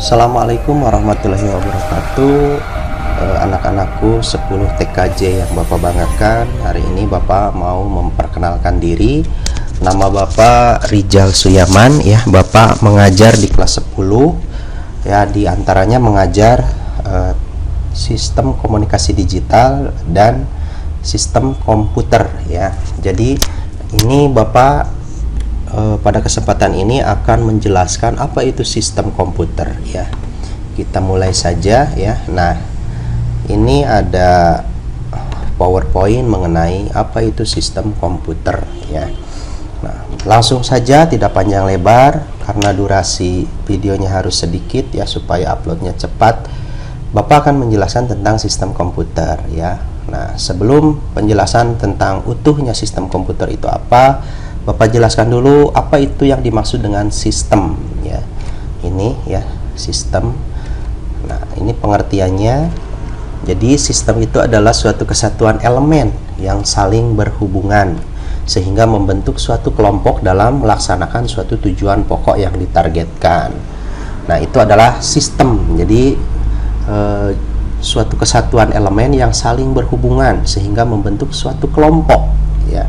Assalamualaikum warahmatullahi wabarakatuh. Anak-anakku 10 TKJ yang Bapak banggakan. Hari ini Bapak mau memperkenalkan diri. Nama Bapak Rijal Suyaman ya. Bapak mengajar di kelas 10 ya, di antaranya mengajar sistem komunikasi digital dan sistem komputer ya. Jadi ini Bapak pada kesempatan ini akan menjelaskan apa itu sistem komputer ya. Kita mulai saja ya. Nah, ini ada PowerPoint mengenai apa itu sistem komputer ya. Nah, langsung saja, tidak panjang lebar karena durasi videonya harus sedikit ya supaya uploadnya cepat. Bapak akan menjelaskan tentang sistem komputer ya. Nah, sebelum penjelasan tentang utuhnya sistem komputer itu apa, Bapak jelaskan dulu apa itu yang dimaksud dengan sistem ya. Ini ya, sistem. Nah, ini pengertiannya. Jadi sistem itu adalah suatu kesatuan elemen yang saling berhubungan sehingga membentuk suatu kelompok dalam melaksanakan suatu tujuan pokok yang ditargetkan. Nah, itu adalah sistem. Jadi suatu kesatuan elemen yang saling berhubungan sehingga membentuk suatu kelompok ya.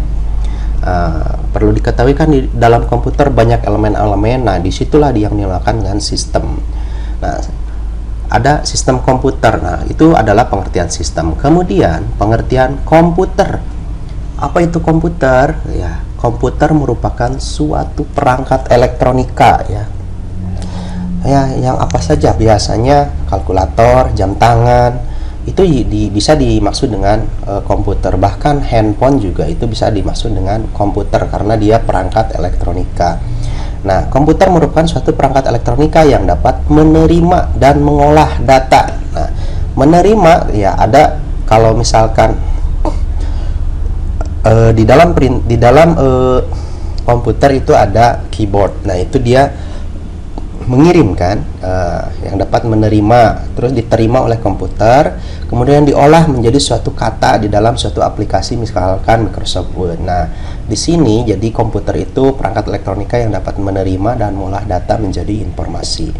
Perlu diketahui kan di dalam komputer banyak elemen-elemen. Nah, disitulah yang dinamakan dengan sistem. Nah, ada sistem komputer. Nah, itu adalah pengertian sistem. Kemudian pengertian komputer. Apa itu komputer? Ya, komputer merupakan suatu perangkat elektronika ya. Ya, yang apa saja, biasanya kalkulator, jam tangan, itu bisa dimaksud dengan komputer. Bahkan handphone juga itu bisa dimaksud dengan komputer karena dia perangkat elektronika. Nah, komputer merupakan suatu perangkat elektronika yang dapat menerima dan mengolah data. Nah, menerima ya, ada kalau misalkan di dalam komputer itu ada keyboard. Nah, itu dia mengirimkan yang dapat menerima, terus diterima oleh komputer, kemudian diolah menjadi suatu kata di dalam suatu aplikasi, misalkan Microsoft Word. Nah, di sini jadi komputer itu perangkat elektronika yang dapat menerima dan mengolah data menjadi informasi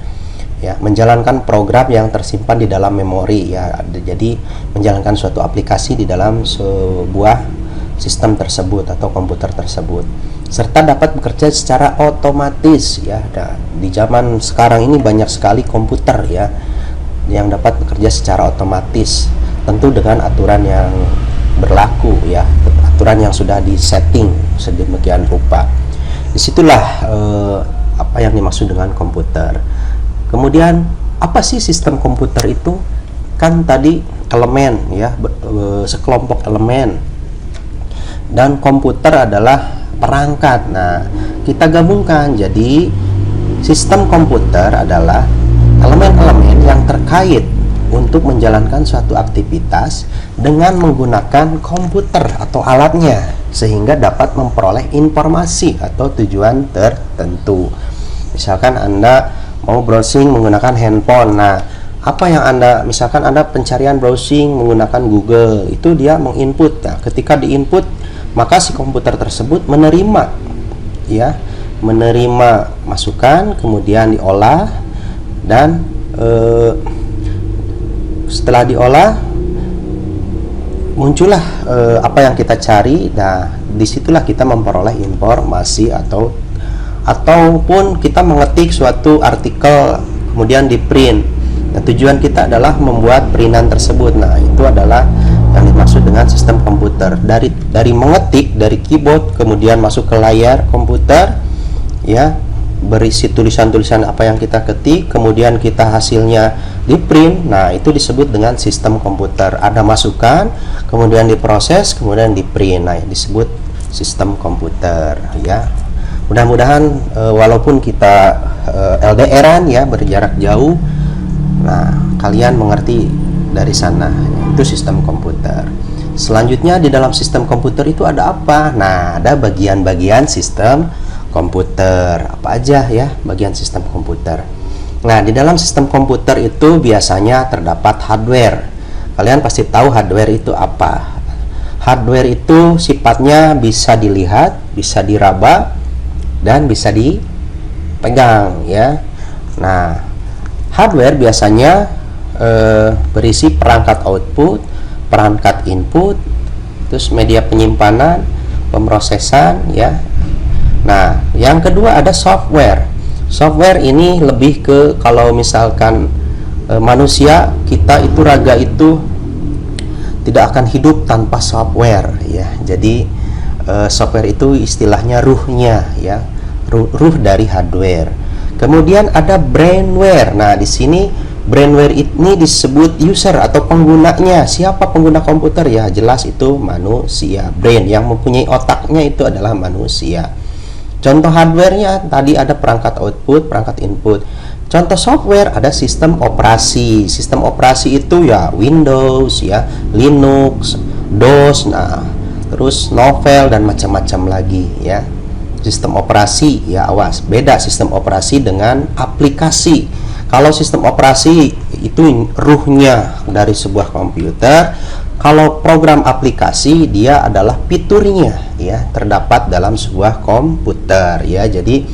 ya, menjalankan program yang tersimpan di dalam memori ya. Jadi menjalankan suatu aplikasi di dalam sebuah sistem tersebut atau komputer tersebut, serta dapat bekerja secara otomatis ya. Nah, di zaman sekarang ini banyak sekali komputer ya yang dapat bekerja secara otomatis, tentu dengan aturan yang berlaku ya, aturan yang sudah disetting sedemikian rupa. Disitulah apa yang dimaksud dengan komputer. Kemudian apa sih sistem komputer itu? Kan tadi elemen ya, sekelompok elemen, dan komputer adalah perangkat. Nah, kita gabungkan jadi sistem komputer adalah elemen-elemen yang terkait untuk menjalankan suatu aktivitas dengan menggunakan komputer atau alatnya sehingga dapat memperoleh informasi atau tujuan tertentu. Misalkan Anda mau browsing menggunakan handphone. Nah, apa yang Anda, misalkan Anda pencarian browsing menggunakan Google, itu dia menginput. Nah, ketika diinput, maka si komputer tersebut menerima ya, menerima masukan, kemudian diolah, dan setelah diolah muncullah apa yang kita cari. Nah, disitulah kita memperoleh informasi ataupun kita mengetik suatu artikel kemudian di print. Nah, tujuan kita adalah membuat printan tersebut. Nah, itu adalah yang dimaksud dengan sistem komputer. Dari mengetik dari keyboard kemudian masuk ke layar komputer ya, berisi tulisan-tulisan apa yang kita ketik, kemudian kita hasilnya di print. Nah, itu disebut dengan sistem komputer. Ada masukan, kemudian diproses, kemudian di print. Nah, disebut sistem komputer ya. Mudah-mudahan walaupun kita LDR-an ya, berjarak jauh, nah kalian mengerti dari sana. Itu sistem komputer. Selanjutnya di dalam sistem komputer itu ada apa? Nah, ada bagian-bagian sistem komputer. Apa aja ya bagian sistem komputer? Nah, di dalam sistem komputer itu biasanya terdapat hardware. Kalian pasti tahu hardware itu apa. Hardware itu sifatnya bisa dilihat, bisa diraba, dan bisa dipegang ya. Nah, Hardware biasanya berisi perangkat output, perangkat input, terus media penyimpanan, pemrosesan ya. Nah, yang kedua ada software. Software ini lebih ke kalau misalkan manusia kita itu raga itu tidak akan hidup tanpa software ya. Jadi software itu istilahnya ruhnya ya, ruh dari hardware. Kemudian ada brainware. Nah, di sini brainware ini disebut user atau penggunanya. Siapa pengguna komputer? Ya jelas itu manusia. Brain yang mempunyai otaknya itu adalah manusia. Contoh hardwarenya tadi ada perangkat output, perangkat input. Contoh software ada sistem operasi. Sistem operasi itu ya Windows ya, Linux, DOS, nah terus novel dan macam-macam lagi ya. Sistem operasi ya, awas, beda sistem operasi dengan aplikasi. Kalau sistem operasi itu ruhnya dari sebuah komputer. Kalau program aplikasi dia adalah fiturnya ya, terdapat dalam sebuah komputer ya. Jadi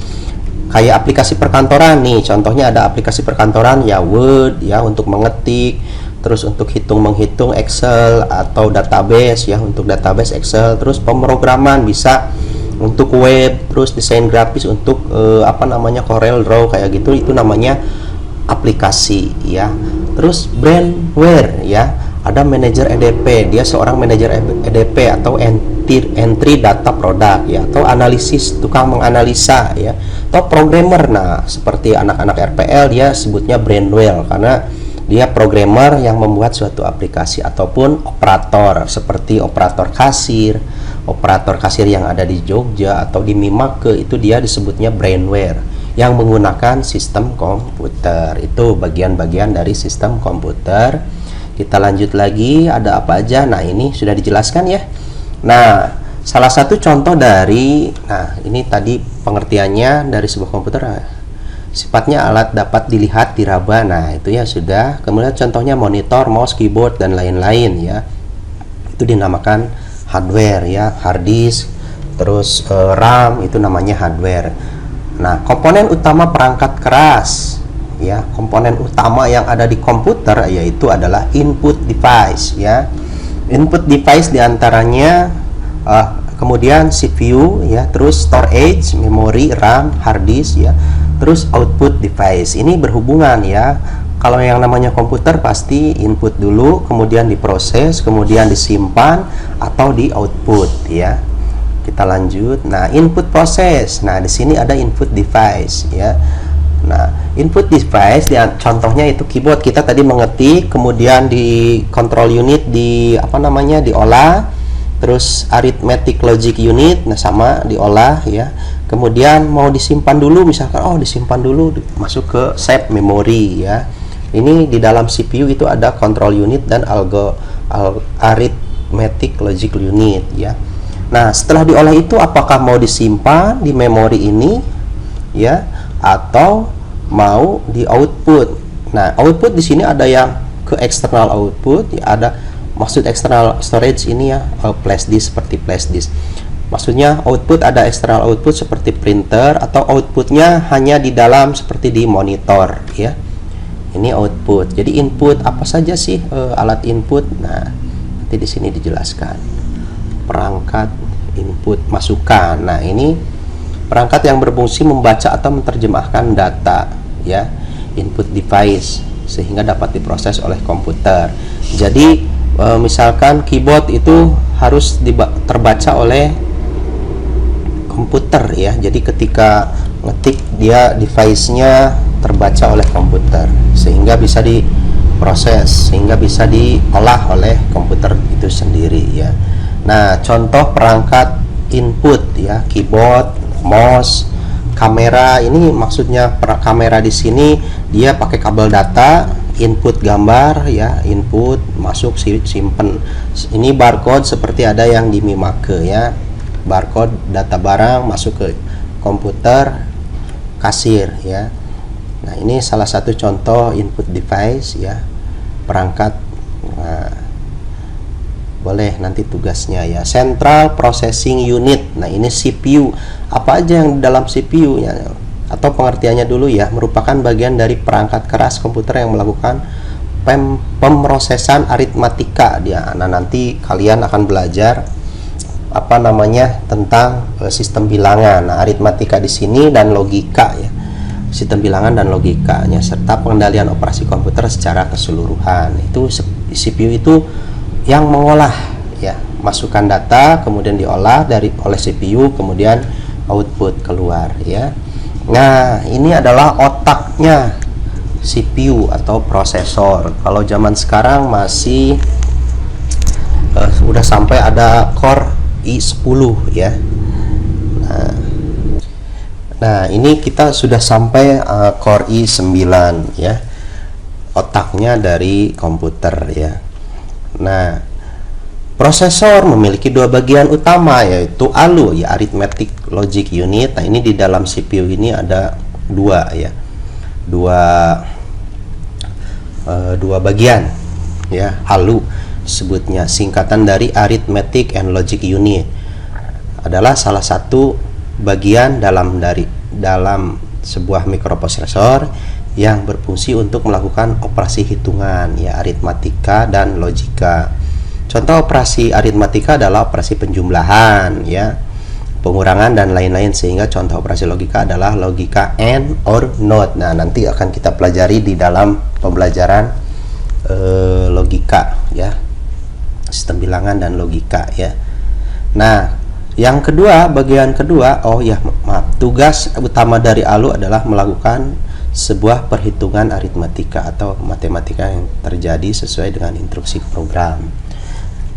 kayak aplikasi perkantoran nih, contohnya ada aplikasi perkantoran ya, Word ya untuk mengetik, terus untuk menghitung Excel atau database ya, untuk database Excel, terus pemrograman bisa untuk web, terus desain grafis untuk Corel Draw kayak gitu, itu namanya aplikasi ya. Terus brainware ya, ada manajer EDP, dia seorang manajer EDP atau entry data produk ya, atau analisis, tukang menganalisa ya, atau programmer. Nah, seperti anak-anak RPL dia sebutnya brainware karena dia programmer yang membuat suatu aplikasi, ataupun operator seperti operator kasir yang ada di Jogja atau di Mimake, itu dia disebutnya brainware yang menggunakan sistem komputer. Itu bagian-bagian dari sistem komputer. Kita lanjut lagi, ada apa aja? Nah, ini sudah dijelaskan ya. Nah, salah satu contoh dari, nah ini tadi pengertiannya dari sebuah komputer. Sifatnya alat dapat dilihat, diraba. Nah, itu ya sudah. Kemudian contohnya monitor, mouse, keyboard dan lain-lain ya. Itu dinamakan hardware ya, hard disk, terus RAM itu namanya hardware. Nah, komponen utama perangkat keras ya, komponen utama yang ada di komputer yaitu adalah input device ya. Input device diantaranya kemudian CPU ya, terus storage, memori, RAM, hard disk ya, terus output device. Ini berhubungan ya. Kalau yang namanya komputer pasti input dulu, kemudian diproses, kemudian disimpan atau di output ya. Kita lanjut. Nah, input proses. Nah, di sini ada input device ya. Nah, input device contohnya itu keyboard, kita tadi mengetik, kemudian di control unit diolah, terus arithmetic logic unit nah sama diolah ya. Kemudian mau disimpan dulu, misalkan disimpan dulu, masuk ke save memory ya. Ini di dalam CPU itu ada control unit dan arithmetic logic unit ya. Nah, setelah diolah itu apakah mau disimpan di memori ini ya, atau mau di output. Nah, output di sini ada yang ke external output ya, ada maksud external storage ini ya, flash disk, seperti flash disk. Maksudnya output ada external output seperti printer, atau outputnya hanya di dalam seperti di monitor ya. Ini output. Jadi input apa saja sih alat input? Nah, nanti di sini dijelaskan. Perangkat input masukan. Nah, ini perangkat yang berfungsi membaca atau menerjemahkan data ya, input device, sehingga dapat diproses oleh komputer. Jadi misalkan keyboard itu harus terbaca oleh komputer ya. Jadi ketika ngetik dia device-nya terbaca oleh komputer sehingga bisa diproses, sehingga bisa diolah oleh komputer itu sendiri ya. Nah, contoh perangkat input ya, keyboard, mouse, kamera. Ini maksudnya kamera di sini dia pakai kabel data, input gambar ya, input masuk simpen. Ini barcode seperti ada yang di Mimake ya, barcode data barang masuk ke komputer kasir ya. Nah, ini salah satu contoh input device ya, perangkat. Nah, boleh nanti tugasnya ya, Central Processing Unit. Nah, ini CPU. Apa aja yang di dalam CPU nya? atau pengertiannya dulu ya, merupakan bagian dari perangkat keras komputer yang melakukan pemrosesan aritmatika dia. Nah, nanti kalian akan belajar apa namanya tentang sistem bilangan. Nah, aritmatika di sini dan logika ya. Sistem bilangan dan logikanya serta pengendalian operasi komputer secara keseluruhan. Itu CPU itu yang mengolah ya, masukkan data kemudian diolah oleh CPU, kemudian output keluar ya. Nah, ini adalah otaknya CPU atau prosesor. Kalau zaman sekarang masih udah sampai ada Core i10 ya. Nah, ini kita sudah sampai Core i9 ya. Otaknya dari komputer ya. Nah, prosesor memiliki dua bagian utama, yaitu ALU ya, Arithmetic Logic Unit. Nah, ini di dalam CPU ini ada dua ya, dua bagian ya. ALU disebutnya, singkatan dari Arithmetic and Logic Unit, adalah salah satu bagian dalam sebuah mikroprosesor yang berfungsi untuk melakukan operasi hitungan ya, aritmatika dan logika. Contoh operasi aritmatika adalah operasi penjumlahan ya, pengurangan dan lain-lain, sehingga contoh operasi logika adalah logika AND or NOT. Nah, nanti akan kita pelajari di dalam pembelajaran logika ya, sistem bilangan dan logika ya. Nah, yang kedua, bagian kedua, tugas utama dari ALU adalah melakukan sebuah perhitungan aritmatika atau matematika yang terjadi sesuai dengan instruksi program.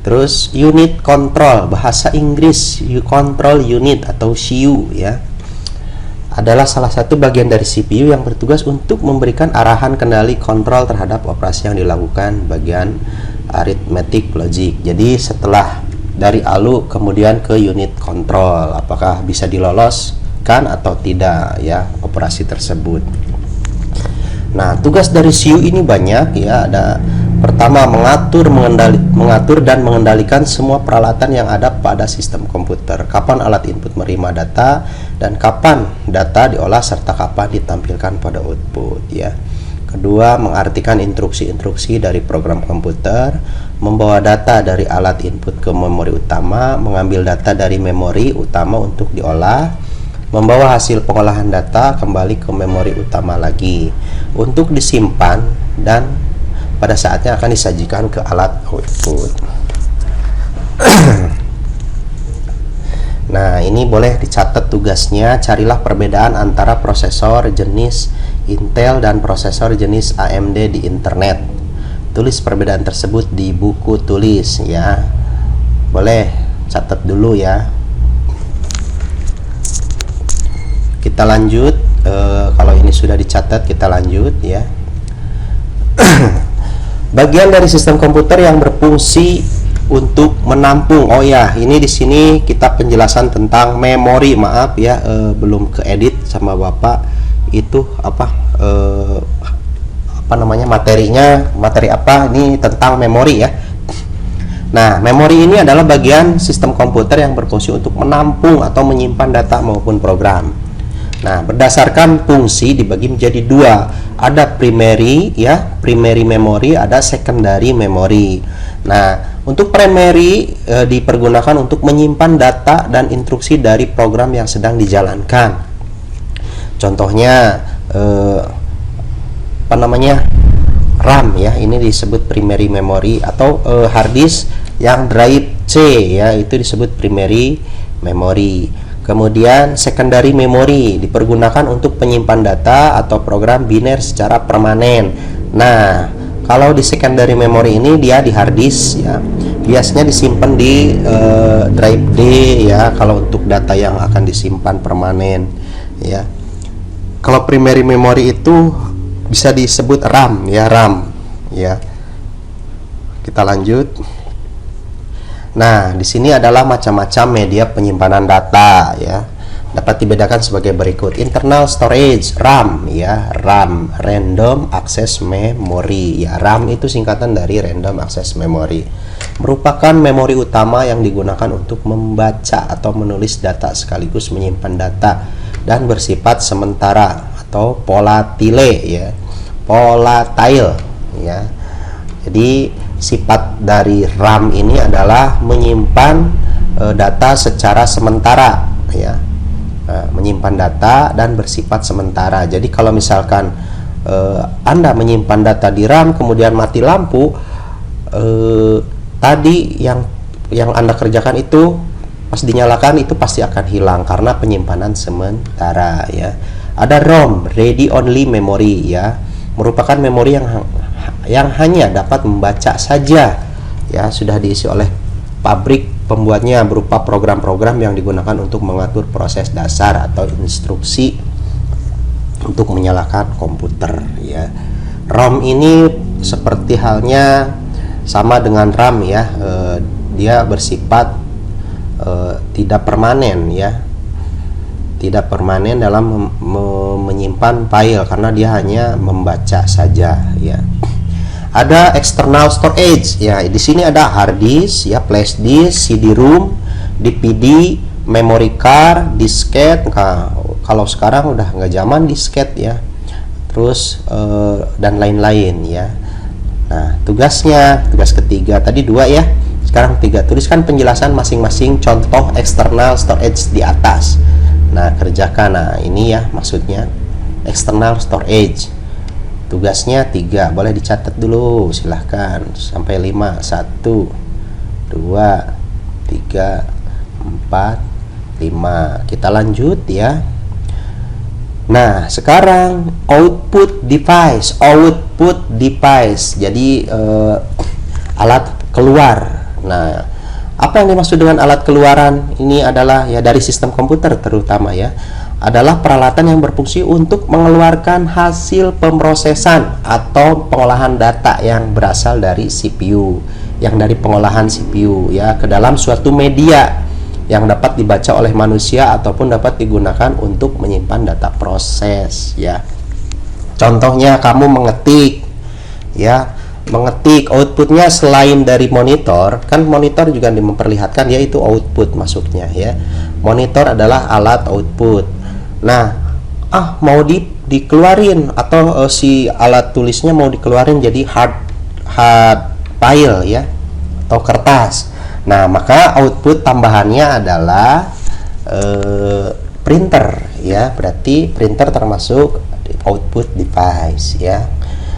Terus unit control, bahasa Inggris control unit atau CU ya, adalah salah satu bagian dari CPU yang bertugas untuk memberikan arahan kendali kontrol terhadap operasi yang dilakukan bagian arithmetic logic. Jadi setelah dari ALU kemudian ke unit control, apakah bisa diloloskan atau tidak ya operasi tersebut. Nah, tugas dari CU ini banyak ya. Ada pertama, mengatur dan mengendalikan semua peralatan yang ada pada sistem komputer. Kapan alat input menerima data dan kapan data diolah serta kapan ditampilkan pada output ya. Kedua, mengartikan instruksi-instruksi dari program komputer, membawa data dari alat input ke memori utama, mengambil data dari memori utama untuk diolah, membawa hasil pengolahan data kembali ke memori utama lagi untuk disimpan dan pada saatnya akan disajikan ke alat output. Nah, ini boleh dicatat tugasnya. Carilah perbedaan antara prosesor jenis Intel dan prosesor jenis AMD di internet. Tulis perbedaan tersebut di buku tulis ya. Boleh catat dulu ya. Kita lanjut. Kalau ini sudah dicatat, kita lanjut ya. Bagian dari sistem komputer yang berfungsi untuk menampung. Oh ya, ini di sini kita penjelasan tentang memori. Maaf ya, belum keedit sama Bapak. Itu apa namanya materinya, materi apa ini tentang memori ya. Nah, memori ini adalah bagian sistem komputer yang berfungsi untuk menampung atau menyimpan data maupun program. Nah, berdasarkan fungsi dibagi menjadi dua. Ada primary ya, primary memory, ada secondary memory. Nah, untuk primary dipergunakan untuk menyimpan data dan instruksi dari program yang sedang dijalankan. Contohnya RAM ya, ini disebut primary memory, atau hard disk yang drive C ya, itu disebut primary memory. Kemudian secondary memory dipergunakan untuk penyimpan data atau program biner secara permanen. Nah, kalau di secondary memory ini dia di hard disk ya, biasanya disimpan di drive D ya, kalau untuk data yang akan disimpan permanen ya. Kalau primary memory itu bisa disebut RAM ya, RAM ya. Kita lanjut. Nah, di sini adalah macam-macam media penyimpanan data ya. Dapat dibedakan sebagai berikut. Internal storage, RAM ya, RAM, random access memory ya. RAM itu singkatan dari random access memory. Merupakan memori utama yang digunakan untuk membaca atau menulis data sekaligus menyimpan data dan bersifat sementara atau volatile ya, volatile ya. Jadi sifat dari RAM ini adalah menyimpan data secara sementara ya, menyimpan data dan bersifat sementara. Jadi kalau misalkan Anda menyimpan data di RAM kemudian mati lampu, tadi yang Anda kerjakan itu pas dinyalakan itu pasti akan hilang karena penyimpanan sementara ya. Ada ROM, ready only memory ya, merupakan memori yang hanya dapat membaca saja ya, sudah diisi oleh pabrik pembuatnya berupa program-program yang digunakan untuk mengatur proses dasar atau instruksi untuk menyalakan komputer ya. ROM ini seperti halnya sama dengan RAM ya, dia bersifat tidak permanen ya, tidak permanen dalam menyimpan file karena dia hanya membaca saja ya. Ada external storage ya, di sini ada hard disk ya, flash disk, CD-ROM, DVD, memory card, disket. Nah, kalau sekarang udah nggak zaman disket ya, terus dan lain-lain ya. Nah, tugas ketiga tadi 2 ya, sekarang 3. Tuliskan penjelasan masing-masing contoh external storage di atas. Nah, kerjakan. Nah, ini ya maksudnya external storage. Tugasnya 3, boleh dicatat dulu silahkan sampai 5. 1 2 3 4 5. Kita lanjut ya. Nah, sekarang output device. Jadi alat keluar. Nah, apa yang dimaksud dengan alat keluaran? Ini adalah ya dari sistem komputer terutama ya, adalah peralatan yang berfungsi untuk mengeluarkan hasil pemrosesan atau pengolahan data yang berasal dari CPU, yang dari pengolahan CPU ya, ke dalam suatu media yang dapat dibaca oleh manusia ataupun dapat digunakan untuk menyimpan data proses ya. Contohnya kamu mengetik ya, mengetik outputnya selain dari monitor, kan monitor juga memperlihatkan yaitu output masuknya ya. Monitor adalah alat output. Nah, mau dikeluarin atau si alat tulisnya mau dikeluarin jadi hard file ya, atau kertas. Nah, maka output tambahannya adalah printer ya, berarti printer termasuk output device ya.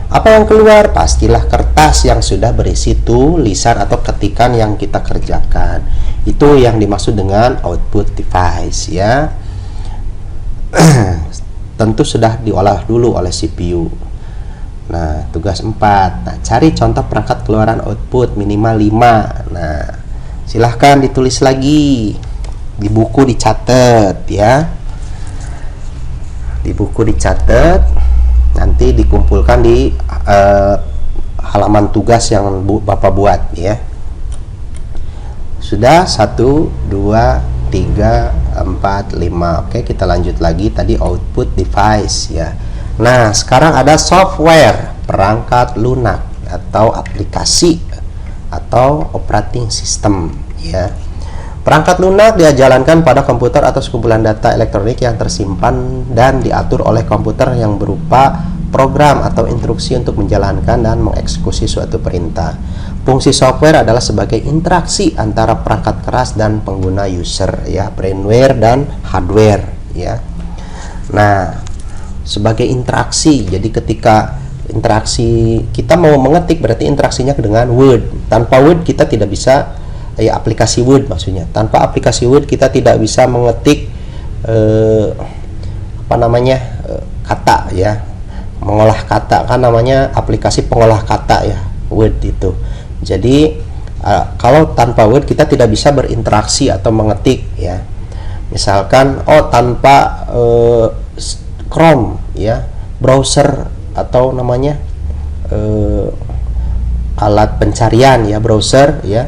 Apa yang keluar? Pastilah kertas yang sudah berisi tulisan atau ketikan yang kita kerjakan. Itu yang dimaksud dengan output device ya. Tentu sudah diolah dulu oleh CPU. Nah, tugas 4. Nah, cari contoh perangkat keluaran output minimal 5. Nah, silahkan ditulis lagi di buku, dicatat ya, di buku dicatat, nanti dikumpulkan di halaman tugas yang Bapak buat ya. Sudah 1 2 3 4 5. Oke, kita lanjut lagi tadi output device ya. Nah, sekarang ada software, perangkat lunak atau aplikasi atau operating system ya. Perangkat lunak dia jalankan pada komputer atau sekumpulan data elektronik yang tersimpan dan diatur oleh komputer yang berupa program atau instruksi untuk menjalankan dan mengeksekusi suatu perintah. Fungsi software adalah sebagai interaksi antara perangkat keras dan pengguna user ya, brainware dan hardware ya. Nah, sebagai interaksi, jadi ketika interaksi kita mau mengetik berarti interaksinya dengan Word. Tanpa Word kita tidak bisa ya, aplikasi Word maksudnya. Tanpa aplikasi Word kita tidak bisa mengetik kata ya, mengolah kata, kan namanya aplikasi pengolah kata ya, Word itu. Jadi kalau tanpa Word kita tidak bisa berinteraksi atau mengetik ya. Misalkan tanpa Chrome ya, browser atau namanya alat pencarian ya, browser ya.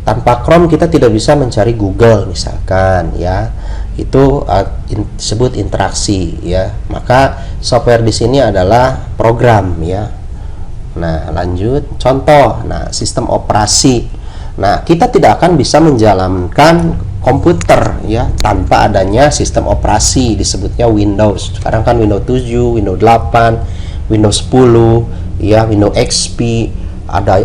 Tanpa Chrome kita tidak bisa mencari Google misalkan ya. Itu disebut interaksi ya. Maka software di sini adalah program ya. Nah, lanjut contoh. Nah, sistem operasi. Nah, kita tidak akan bisa menjalankan komputer ya, tanpa adanya sistem operasi, disebutnya Windows. Sekarang kan Windows 7, Windows 8, Windows 10 ya, Windows XP, ada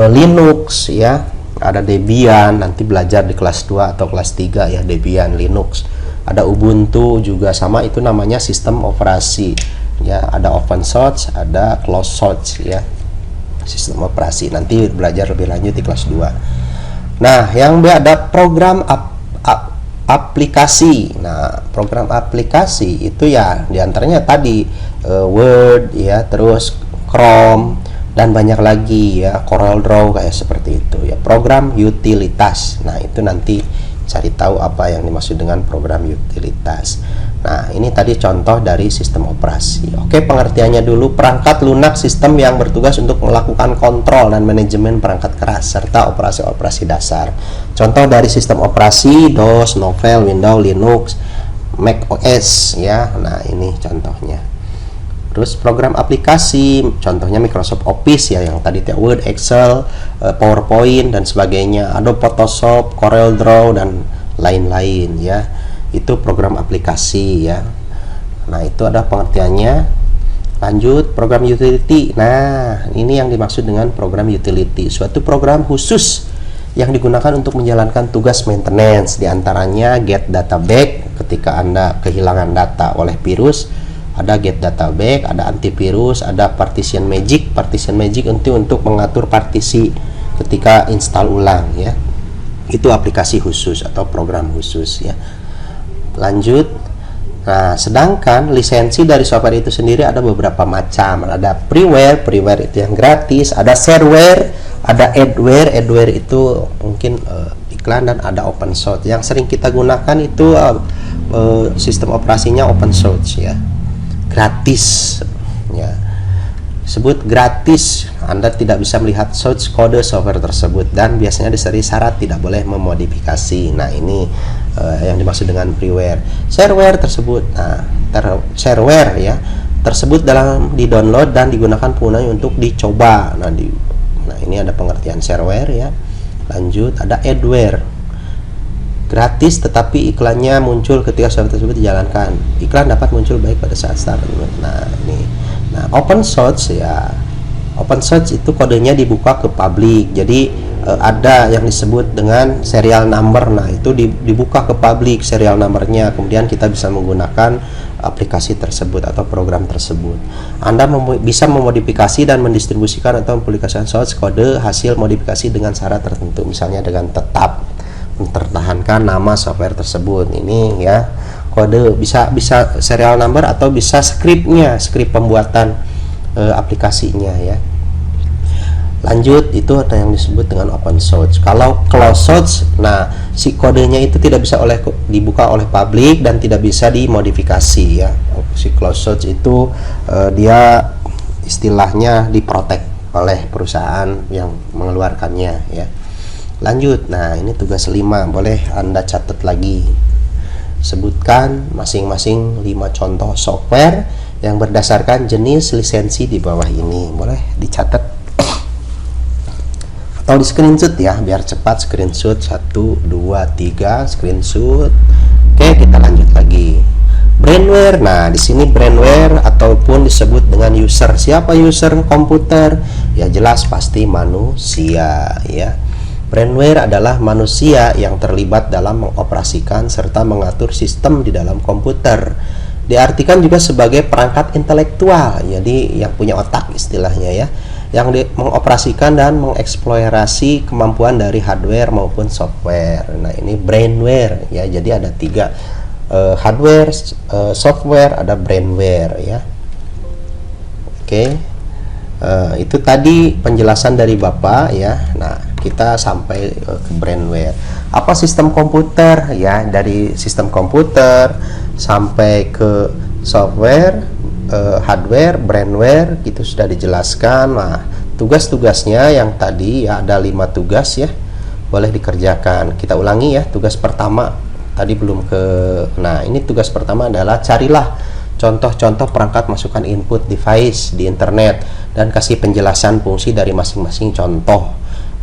Linux ya, ada Debian, nanti belajar di kelas 2 atau kelas 3 ya, Debian, Linux. Ada Ubuntu juga sama, itu namanya sistem operasi ya. Ada open source, ada closed source ya, sistem operasi. Nanti belajar lebih lanjut di kelas 2. Nah, yang B ada program aplikasi. Nah, program aplikasi itu ya diantaranya tadi Word ya, terus Chrome dan banyak lagi ya, CorelDRAW kayak seperti itu ya. Program utilitas. Nah, itu nanti cari tahu apa yang dimaksud dengan program utilitas. Nah, ini tadi contoh dari sistem operasi. Oke, pengertiannya dulu. Perangkat lunak sistem yang bertugas untuk melakukan kontrol dan manajemen perangkat keras serta operasi-operasi dasar. Contoh dari sistem operasi: DOS, Novel, Windows, Linux, Mac OS ya. Nah, ini contohnya. Terus program aplikasi, contohnya Microsoft Office ya, yang tadi Word, Excel, PowerPoint dan sebagainya, Adobe Photoshop, CorelDRAW dan lain-lain ya. Itu program aplikasi ya. Nah, itu ada pengertiannya. Lanjut, program utility. Nah, ini yang dimaksud dengan program utility, suatu program khusus yang digunakan untuk menjalankan tugas maintenance, diantaranya get data back ketika Anda kehilangan data oleh virus. Ada get data back, ada antivirus, ada partition magic. Partition magic untuk mengatur partisi ketika install ulang ya. Itu aplikasi khusus atau program khusus ya. Lanjut. Nah, sedangkan lisensi dari software itu sendiri ada beberapa macam. Ada freeware, freeware itu yang gratis, ada shareware, ada adware, adware itu mungkin iklan, dan ada open source. Yang sering kita gunakan itu sistem operasinya open source ya. Gratis ya, sebut gratis. Anda tidak bisa melihat source kode software tersebut dan biasanya diseri syarat tidak boleh memodifikasi. Nah, ini yang dimaksud dengan freeware. Shareware tersebut, shareware ya tersebut dalam di-download dan digunakan penggunanya untuk dicoba. Nah, ini ada pengertian shareware ya. Lanjut, ada adware. Gratis tetapi iklannya muncul ketika software tersebut dijalankan. Iklan dapat muncul baik pada saat start. Nah, ini. Nah, open source ya. Open source itu kodenya dibuka ke publik. Jadi ada yang disebut dengan serial number. Nah, itu dibuka ke publik serial numbernya. Kemudian kita bisa menggunakan aplikasi tersebut atau program tersebut. Anda bisa memodifikasi dan mendistribusikan atau mempublikasikan source kode hasil modifikasi dengan syarat tertentu. Misalnya dengan tetap mempertahankan nama software tersebut. Ini ya, kode bisa serial number atau bisa skripnya, skrip pembuatan aplikasinya ya. Lanjut, itu ada yang disebut dengan open source. Kalau closed source, nah si kodenya itu tidak bisa dibuka oleh publik dan tidak bisa dimodifikasi ya. Si closed source itu dia istilahnya diprotek oleh perusahaan yang mengeluarkannya ya. Lanjut, nah ini tugas 5, boleh Anda catat lagi. Sebutkan masing-masing 5 contoh software yang berdasarkan jenis lisensi di bawah ini. Boleh dicatat atau di screenshot ya, biar cepat. Screenshot 1, 2, 3, screenshot. Oke, kita lanjut lagi. Brainware. Nah, di sini brainware ataupun disebut dengan user. Siapa user komputer? Ya jelas pasti manusia ya. Brainware adalah manusia yang terlibat dalam mengoperasikan serta mengatur sistem di dalam komputer. Diartikan juga sebagai perangkat intelektual, jadi yang punya otak istilahnya ya, yang mengoperasikan dan mengeksplorasi kemampuan dari hardware maupun software. Nah, ini brainware ya. Jadi ada 3, hardware, software, ada brainware ya. Oke. Itu tadi penjelasan dari Bapak ya. Nah, kita sampai ke brainware. Apa sistem komputer ya? Dari sistem komputer sampai ke software, hardware, brainware itu sudah dijelaskan. Nah, tugas-tugasnya yang tadi ya ada 5 tugas ya. Boleh dikerjakan. Kita ulangi ya. Tugas pertama tadi belum ke. Nah, ini tugas pertama adalah carilah contoh-contoh perangkat masukkan input device di internet dan kasih penjelasan fungsi dari masing-masing contoh.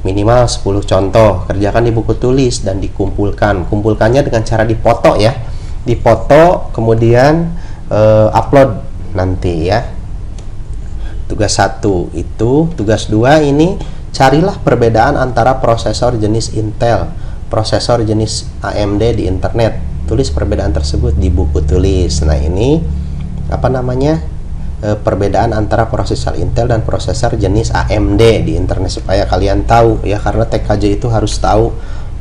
minimal 10 contoh. Kerjakan di buku tulis dan dikumpulkan. Kumpulkannya dengan cara dipoto ya. Dipoto kemudian upload nanti ya. Tugas 1 itu. Tugas 2 ini carilah perbedaan antara prosesor jenis Intel, prosesor jenis AMD di internet. Tulis perbedaan tersebut di buku tulis. Nah, ini apa namanya? Perbedaan antara prosesor Intel dan prosesor jenis AMD di internet supaya kalian tahu ya, karena TKJ itu harus tahu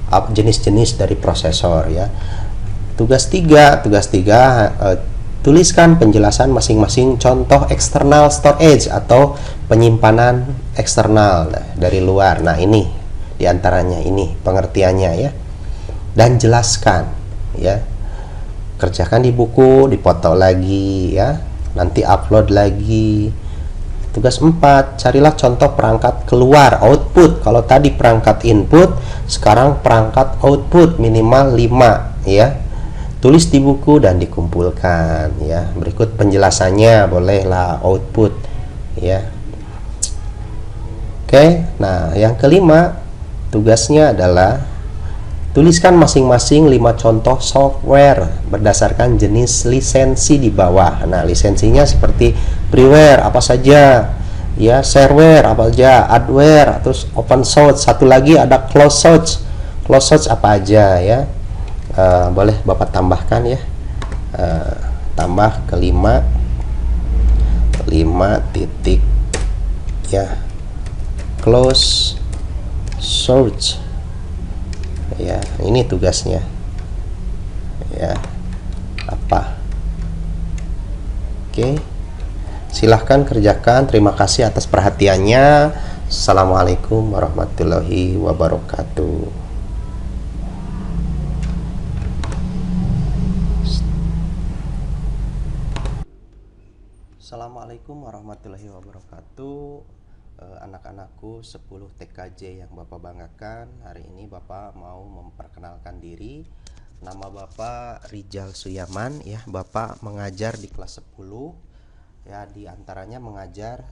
jenis-jenis dari prosesor ya. Tugas 3, tuliskan penjelasan masing-masing contoh external storage atau penyimpanan eksternal dari luar. Nah, ini diantaranya, ini pengertiannya ya, dan jelaskan ya. Kerjakan di buku, dipoto lagi ya, nanti upload lagi. Tugas 4, carilah contoh perangkat keluar output. Kalau tadi perangkat input, sekarang perangkat output minimal 5 ya. Tulis di buku dan dikumpulkan ya. Berikut penjelasannya, bolehlah output ya. Oke, nah yang kelima tugasnya adalah tuliskan masing-masing 5 contoh software berdasarkan jenis lisensi di bawah. Nah, lisensinya seperti freeware apa saja ya, shareware apa saja, adware, terus open source. Satu lagi ada closed source. Closed source apa aja ya. Boleh Bapak tambahkan ya. Tambah ke 5 titik ya, close source ya. Ini tugasnya ya, apa. Oke, silahkan kerjakan. Terima kasih atas perhatiannya. Assalamualaikum warahmatullahi wabarakatuh. Assalamualaikum warahmatullahi wabarakatuh. Anak-anakku 10 TKJ yang Bapak banggakan. Hari ini Bapak mau memperkenalkan diri. Nama Bapak Rijal Suyaman ya. Bapak mengajar di kelas 10 ya, di antaranya mengajar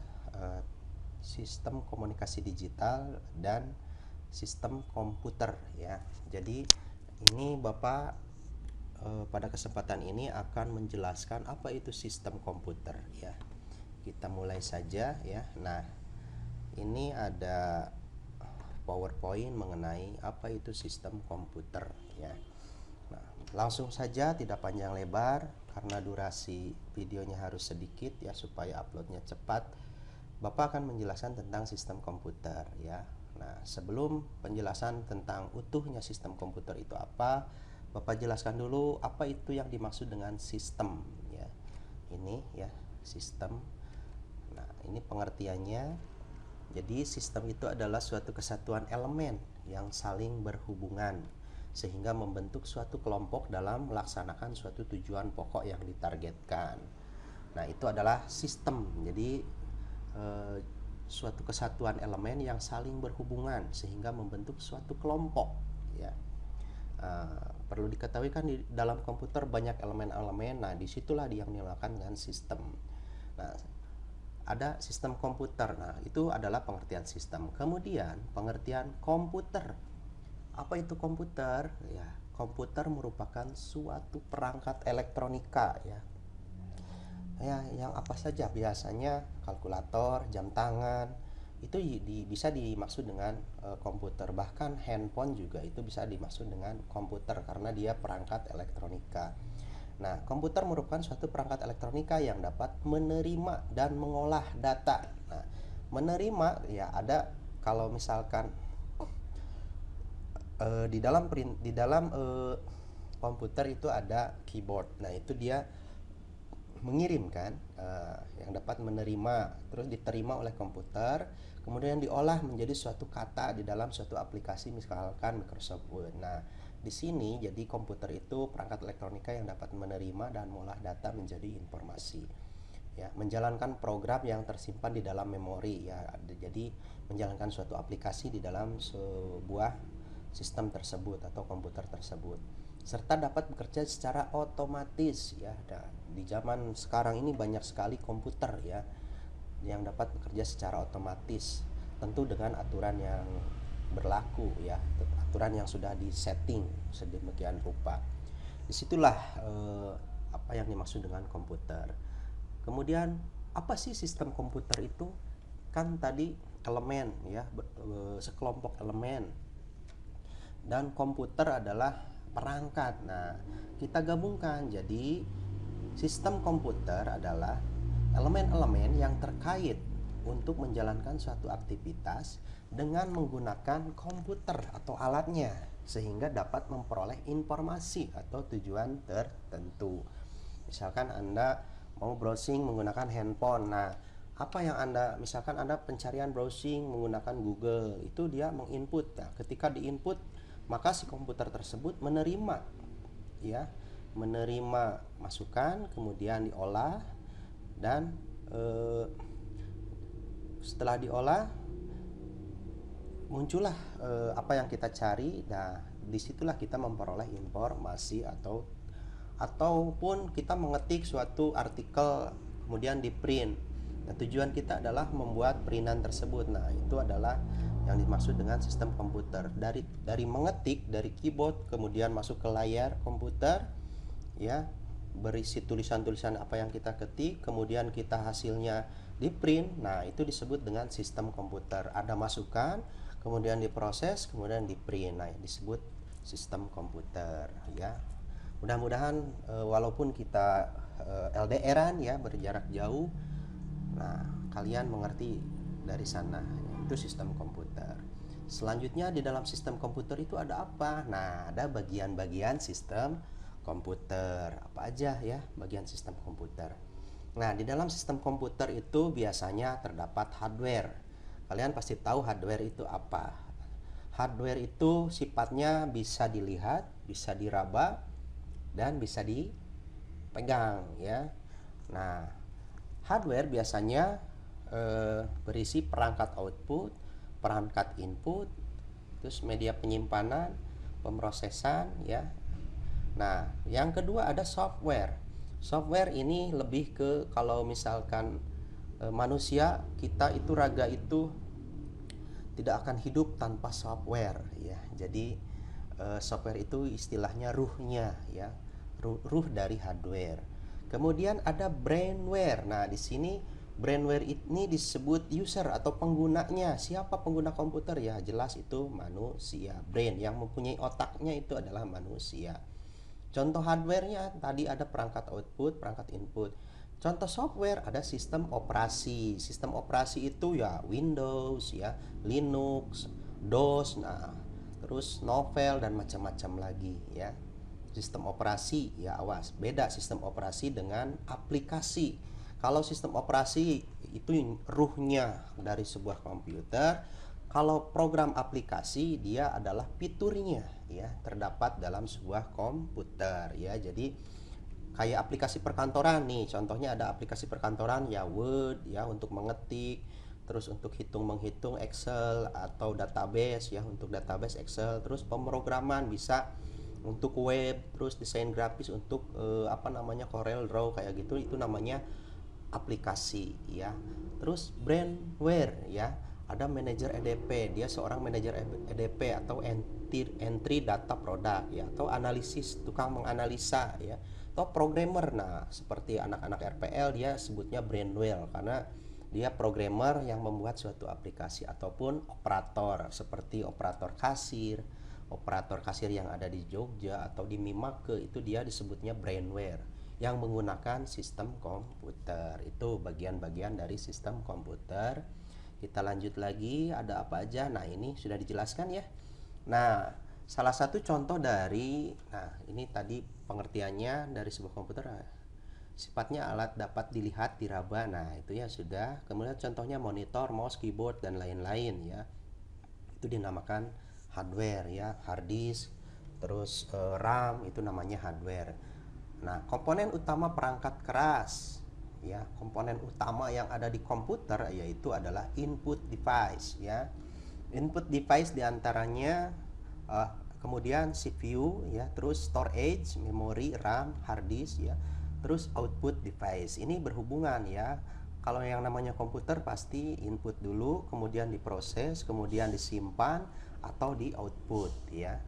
sistem komunikasi digital dan sistem komputer ya. Jadi ini Bapak pada kesempatan ini akan menjelaskan apa itu sistem komputer ya. Kita mulai saja ya. Nah, ini ada PowerPoint mengenai apa itu sistem komputer ya. Nah, langsung saja, tidak panjang lebar karena durasi videonya harus sedikit ya supaya uploadnya cepat. Bapak akan menjelaskan tentang sistem komputer ya. Nah, sebelum penjelasan tentang utuhnya sistem komputer itu apa, Bapak jelaskan dulu apa itu yang dimaksud dengan sistem ya. Ini ya, sistem. Nah, ini pengertiannya. Jadi sistem itu adalah suatu kesatuan elemen yang saling berhubungan sehingga membentuk suatu kelompok dalam melaksanakan suatu tujuan pokok yang ditargetkan. Nah, itu adalah sistem. Jadi suatu kesatuan elemen yang saling berhubungan sehingga membentuk suatu kelompok ya. Perlu diketahui kan di dalam komputer banyak elemen-elemen. Nah, disitulah yang dinamakan dengan sistem. Nah, ada sistem komputer. Nah, itu adalah pengertian sistem. Kemudian pengertian komputer. Apa itu komputer? Ya, komputer merupakan suatu perangkat elektronika ya. Ya, yang apa saja, biasanya kalkulator, jam tangan, itu bisa dimaksud dengan komputer. Bahkan handphone juga itu bisa dimaksud dengan komputer karena dia perangkat elektronika. Nah, komputer merupakan suatu perangkat elektronika yang dapat menerima dan mengolah data. Nah, menerima ya, ada kalau misalkan di dalam komputer itu ada keyboard. Nah, itu dia mengirimkan yang dapat menerima, terus diterima oleh komputer, kemudian diolah menjadi suatu kata di dalam suatu aplikasi, misalkan Microsoft Word. Nah, di sini jadi komputer itu perangkat elektronika yang dapat menerima dan mengolah data menjadi informasi. Ya, menjalankan program yang tersimpan di dalam memori ya. Jadi menjalankan suatu aplikasi di dalam sebuah sistem tersebut atau komputer tersebut, serta dapat bekerja secara otomatis ya. Di zaman sekarang ini banyak sekali komputer ya yang dapat bekerja secara otomatis, tentu dengan aturan yang berlaku ya, aturan yang sudah disetting sedemikian rupa. Disitulah apa yang dimaksud dengan komputer. Kemudian apa sih sistem komputer itu? Kan tadi elemen ya, sekelompok elemen, dan komputer adalah perangkat. Nah, kita gabungkan jadi sistem komputer adalah elemen-elemen yang terkait untuk menjalankan suatu aktivitas dengan menggunakan komputer atau alatnya, sehingga dapat memperoleh informasi atau tujuan tertentu. Misalkan Anda mau browsing menggunakan handphone. Nah, apa yang Anda, misalkan Anda pencarian browsing menggunakan Google, itu dia menginput. Nah, ketika diinput, maka si komputer tersebut menerima ya, menerima masukan, kemudian diolah, dan setelah diolah muncullah apa yang kita cari. Nah, disitulah kita memperoleh informasi ataupun kita mengetik suatu artikel kemudian di print. Nah, tujuan kita adalah membuat printan tersebut. Nah, itu adalah yang dimaksud dengan sistem komputer. Dari mengetik dari keyboard kemudian masuk ke layar komputer ya, berisi tulisan-tulisan apa yang kita ketik, kemudian kita hasilnya di print. Nah, itu disebut dengan sistem komputer. Ada masukan, kemudian diproses, kemudian di print. Nah, disebut sistem komputer ya. Mudah-mudahan walaupun kita LDR-an ya, berjarak jauh, nah kalian mengerti dari sana. Itu sistem komputer. Selanjutnya di dalam sistem komputer itu ada apa? Nah, ada bagian-bagian sistem komputer. Apa aja ya bagian sistem komputer? Nah, di dalam sistem komputer itu biasanya terdapat hardware. Kalian pasti tahu hardware itu apa. Hardware itu sifatnya bisa dilihat, bisa diraba, dan bisa dipegang ya. Nah, hardware biasanya berisi perangkat output, perangkat input, terus media penyimpanan, pemrosesan ya. Nah, yang kedua ada software. Software ini lebih ke, kalau misalkan manusia kita itu raga itu tidak akan hidup tanpa software ya. Jadi software itu istilahnya ruhnya ya, ruh dari hardware. Kemudian ada brainware. Nah, di sini brainware ini disebut user atau penggunanya. Siapa pengguna komputer? Ya jelas itu manusia. Brain yang mempunyai otaknya itu adalah manusia. Contoh hardware-nya tadi ada perangkat output, perangkat input. Contoh software ada sistem operasi. Sistem operasi itu ya Windows ya, Linux, DOS, nah terus novel dan macam-macam lagi ya. Sistem operasi ya, awas, beda sistem operasi dengan aplikasi. Kalau sistem operasi itu ruhnya dari sebuah komputer. Kalau program aplikasi dia adalah fiturnya ya, terdapat dalam sebuah komputer ya. Jadi kayak aplikasi perkantoran nih, contohnya ada aplikasi perkantoran ya, Word ya untuk mengetik, terus untuk menghitung Excel atau database ya, untuk database Excel, terus pemrograman bisa untuk web, terus desain grafis untuk Corel Draw kayak gitu, itu namanya aplikasi ya. Terus brainware ya, ada manajer EDP, dia seorang manajer EDP atau entry data produk ya, atau analisis, tukang menganalisa ya, atau programmer. Nah, seperti anak-anak RPL dia sebutnya brainware karena dia programmer yang membuat suatu aplikasi, ataupun operator seperti operator kasir yang ada di Jogja atau di Mimake, itu dia disebutnya brainware yang menggunakan sistem komputer. Itu bagian-bagian dari sistem komputer. Kita lanjut lagi, ada apa aja? Nah, ini sudah dijelaskan ya. Nah, salah satu contoh dari, nah ini tadi pengertiannya dari sebuah komputer, sifatnya alat dapat dilihat, diraba. Nah, itu ya sudah. Kemudian contohnya monitor, mouse, keyboard, dan lain-lain ya. Itu dinamakan hardware ya, hard disk, terus RAM, itu namanya hardware. Nah, komponen utama perangkat keras ya, komponen utama yang ada di komputer yaitu adalah input device ya. Input device diantaranya kemudian CPU ya, terus storage, memori, RAM, hard disk ya, terus output device. Ini berhubungan ya, Kalau yang namanya komputer pasti input dulu, kemudian diproses, kemudian disimpan atau di output ya.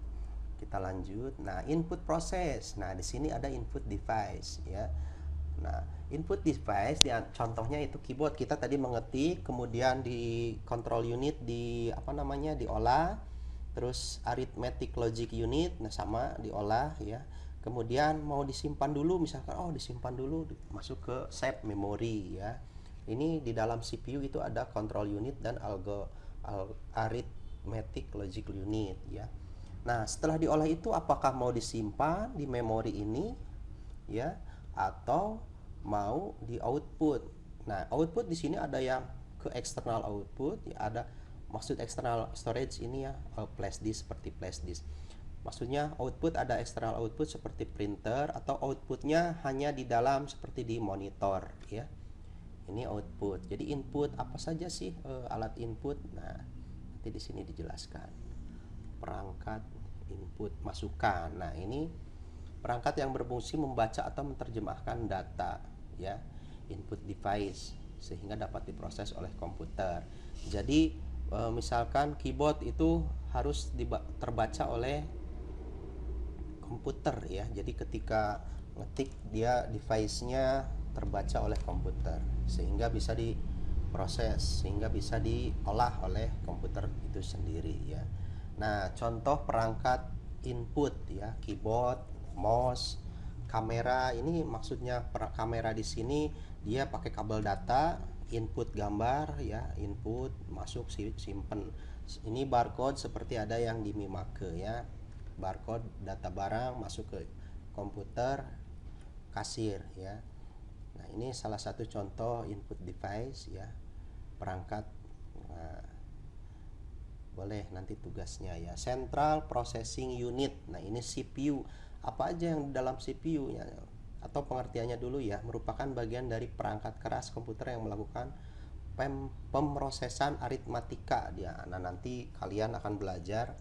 Kita lanjut. Nah, input proses. Nah, di sini ada input device ya. Nah, input device ya, contohnya itu keyboard. Kita tadi mengetik, kemudian di control unit di apa namanya diolah, terus arithmetic logic unit, nah sama diolah ya. Kemudian mau disimpan dulu, misalkan disimpan dulu, masuk ke save memory ya. Ini di dalam CPU itu ada control unit dan arithmetic logic unit ya. Nah, setelah diolah itu apakah mau disimpan di memori ini ya atau mau di output. Nah, output di sini ada yang ke external output ya, ada maksud external storage ini ya, flash disk, seperti flash disk. Maksudnya output ada external output seperti printer, atau outputnya hanya di dalam seperti di monitor ya. Ini output. Jadi input apa saja sih alat input? Nah, nanti di sini dijelaskan. Perangkat input masukan. Nah, ini perangkat yang berfungsi membaca atau menerjemahkan data ya, input device, sehingga dapat diproses oleh komputer. Jadi misalkan keyboard itu harus terbaca oleh komputer ya. Jadi ketika ngetik dia device-nya terbaca oleh komputer sehingga bisa diproses, sehingga bisa diolah oleh komputer itu sendiri ya. Nah, contoh perangkat input ya, keyboard, mouse, kamera. Ini maksudnya kamera di sini dia pakai kabel data, input gambar ya, input masuk simpen. Ini barcode seperti ada yang di Mimake ya. Barcode data barang masuk ke komputer kasir ya. Nah, ini salah satu contoh input device ya, perangkat. Nah, boleh nanti tugasnya ya. Central Processing Unit. Nah, ini CPU. Apa aja yang di dalam CPU nya atau pengertiannya dulu ya, merupakan bagian dari perangkat keras komputer yang melakukan pemrosesan aritmatika dia. Nah, nanti kalian akan belajar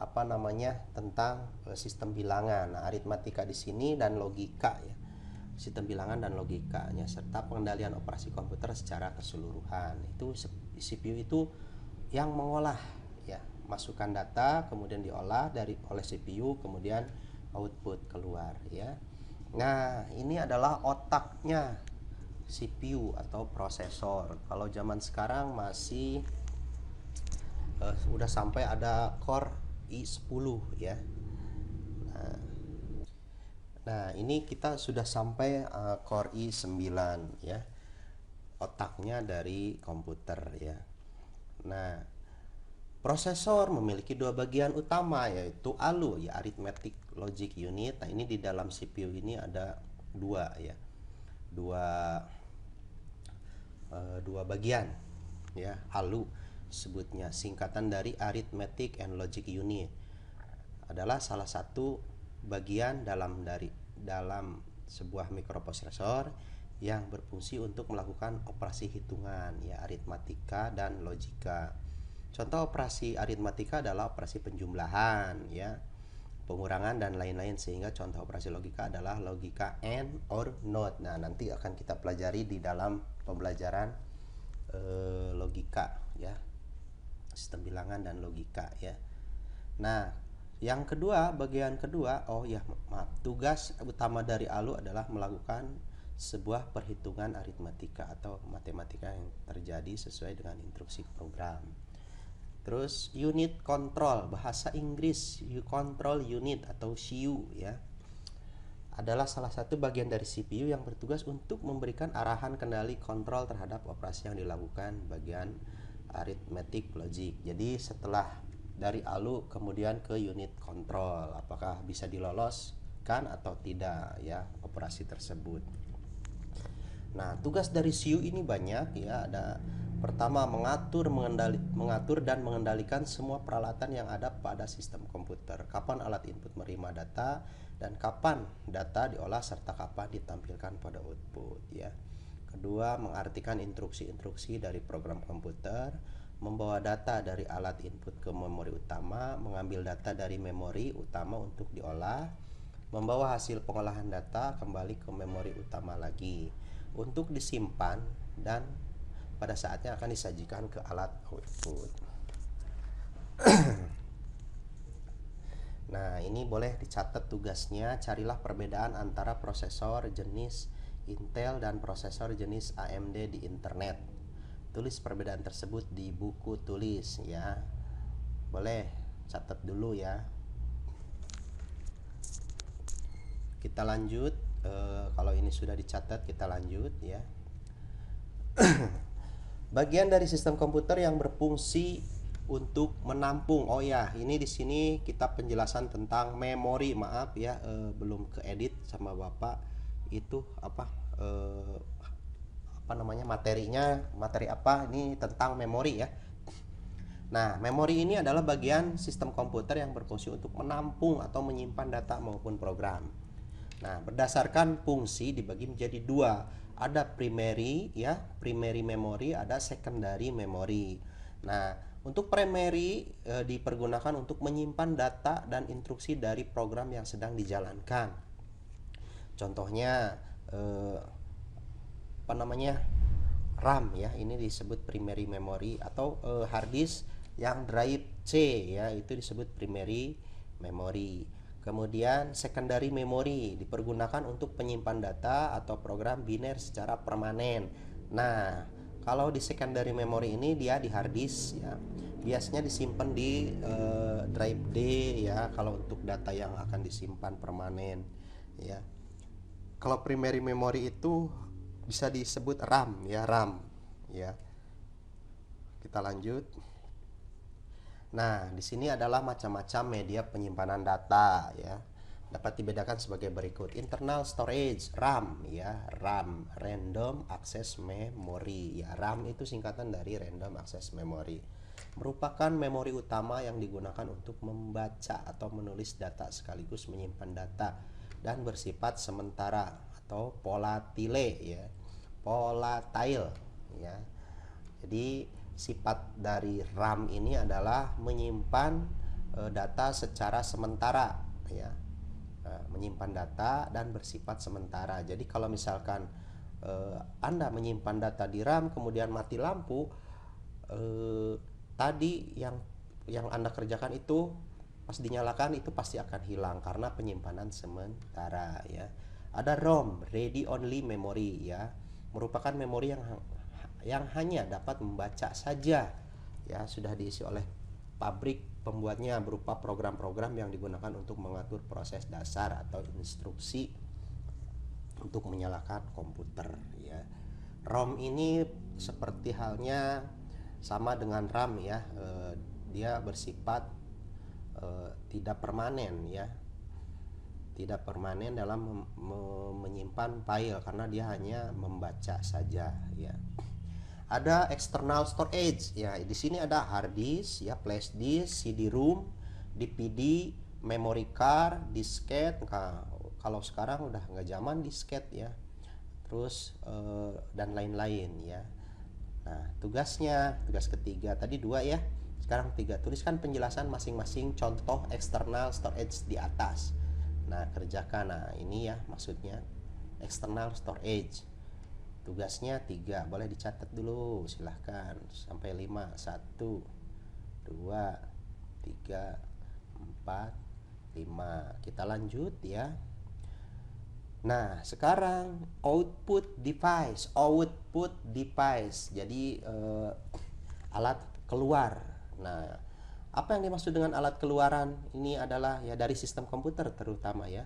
apa namanya tentang sistem bilangan. Nah, aritmatika di sini dan logika ya. Sistem bilangan dan logikanya serta pengendalian operasi komputer secara keseluruhan. Itu CPU itu yang mengolah ya, masukkan data kemudian diolah oleh CPU, kemudian output keluar ya. Nah, ini adalah otaknya CPU atau prosesor. Kalau zaman sekarang masih udah sampai ada core i10 ya. Nah, ini kita sudah sampai core i9 ya. Otaknya dari komputer ya. Nah, prosesor memiliki dua bagian utama, yaitu ALU ya, arithmetic logic unit. Nah, ini di dalam CPU ini ada dua ya. Dua bagian ya, ALU sebutnya, singkatan dari arithmetic and logic unit. Adalah salah satu bagian dalam sebuah mikroprosesor yang berfungsi untuk melakukan operasi hitungan ya, aritmatika dan logika. Contoh operasi aritmatika adalah operasi penjumlahan ya, pengurangan dan lain-lain, sehingga contoh operasi logika adalah logika AND or NOT. Nah, nanti akan kita pelajari di dalam pembelajaran logika ya, sistem bilangan dan logika ya. Nah, yang kedua, bagian kedua, tugas utama dari ALU adalah melakukan sebuah perhitungan aritmatika atau matematika yang terjadi sesuai dengan instruksi program. Terus unit control, bahasa Inggris control unit atau CU ya, adalah salah satu bagian dari CPU yang bertugas untuk memberikan arahan kendali kontrol terhadap operasi yang dilakukan bagian arithmetic logic. Jadi setelah dari ALU kemudian ke unit control, apakah bisa diloloskan atau tidak ya operasi tersebut. Nah, tugas dari CU ini banyak ya. Ada pertama, mengatur dan mengendalikan semua peralatan yang ada pada sistem komputer. Kapan alat input menerima data dan kapan data diolah serta kapan ditampilkan pada output ya. Kedua, mengartikan instruksi-instruksi dari program komputer, membawa data dari alat input ke memori utama, mengambil data dari memori utama untuk diolah, membawa hasil pengolahan data kembali ke memori utama lagi untuk disimpan dan pada saatnya akan disajikan ke alat output. Nah, ini boleh dicatat tugasnya, carilah perbedaan antara prosesor jenis Intel dan prosesor jenis AMD di internet. Tulis perbedaan tersebut di buku tulis ya. Boleh catat dulu ya. Kita lanjut. Kalau ini sudah dicatat, kita lanjut ya. Bagian dari sistem komputer yang berfungsi untuk menampung. Oh ya, ini di sini kita penjelasan tentang memori. Maaf ya, belum keedit sama Bapak. Itu apa namanya materinya, materi apa ini tentang memori ya. Nah, memori ini adalah bagian sistem komputer yang berfungsi untuk menampung atau menyimpan data maupun program. Nah, berdasarkan fungsi dibagi menjadi dua. Ada primary ya, primary memory, ada secondary memory. Nah, untuk primary dipergunakan untuk menyimpan data dan instruksi dari program yang sedang dijalankan. Contohnya RAM ya, ini disebut primary memory, atau hard disk yang drive C ya, itu disebut primary memory. Kemudian secondary memory dipergunakan untuk penyimpan data atau program biner secara permanen. Nah, kalau di secondary memory ini dia di hard disk ya, biasanya disimpan di drive D ya, kalau untuk data yang akan disimpan permanen ya. Kalau primary memory itu bisa disebut RAM ya, RAM ya. Kita lanjut. Nah, di sini adalah macam-macam media penyimpanan data ya. Dapat dibedakan sebagai berikut. Internal storage, RAM ya, RAM, random access memory ya. RAM itu singkatan dari random access memory. Merupakan memori utama yang digunakan untuk membaca atau menulis data sekaligus menyimpan data dan bersifat sementara atau volatile ya. Volatile ya. Jadi sifat dari RAM ini adalah menyimpan data secara sementara ya, menyimpan data dan bersifat sementara. Jadi kalau misalkan Anda menyimpan data di RAM kemudian mati lampu, tadi yang Anda kerjakan itu pas dinyalakan itu pasti akan hilang karena penyimpanan sementara ya. Ada ROM, ready only memory ya, merupakan memori yang hanya dapat membaca saja ya, sudah diisi oleh pabrik pembuatnya berupa program-program yang digunakan untuk mengatur proses dasar atau instruksi untuk menyalakan komputer ya. ROM ini seperti halnya sama dengan RAM ya, dia bersifat tidak permanen ya, tidak permanen dalam menyimpan file karena dia hanya membaca saja ya. Ada external storage ya, di sini ada hard disk ya, flash disk, CD-ROM, DVD, memory card, disket. Nah, kalau sekarang udah nggak zaman disket ya, terus dan lain-lain ya. Nah, tugas ketiga tadi 2 ya, sekarang 3. Tuliskan penjelasan masing-masing contoh external storage di atas. Nah, kerjakan. Nah, ini ya maksudnya external storage. Tugasnya 3, boleh dicatat dulu silahkan sampai 5. 1 2 3 4 5. Kita lanjut ya. Nah, sekarang output device. Jadi alat keluar. Nah, apa yang dimaksud dengan alat keluaran? Ini adalah ya dari sistem komputer terutama ya,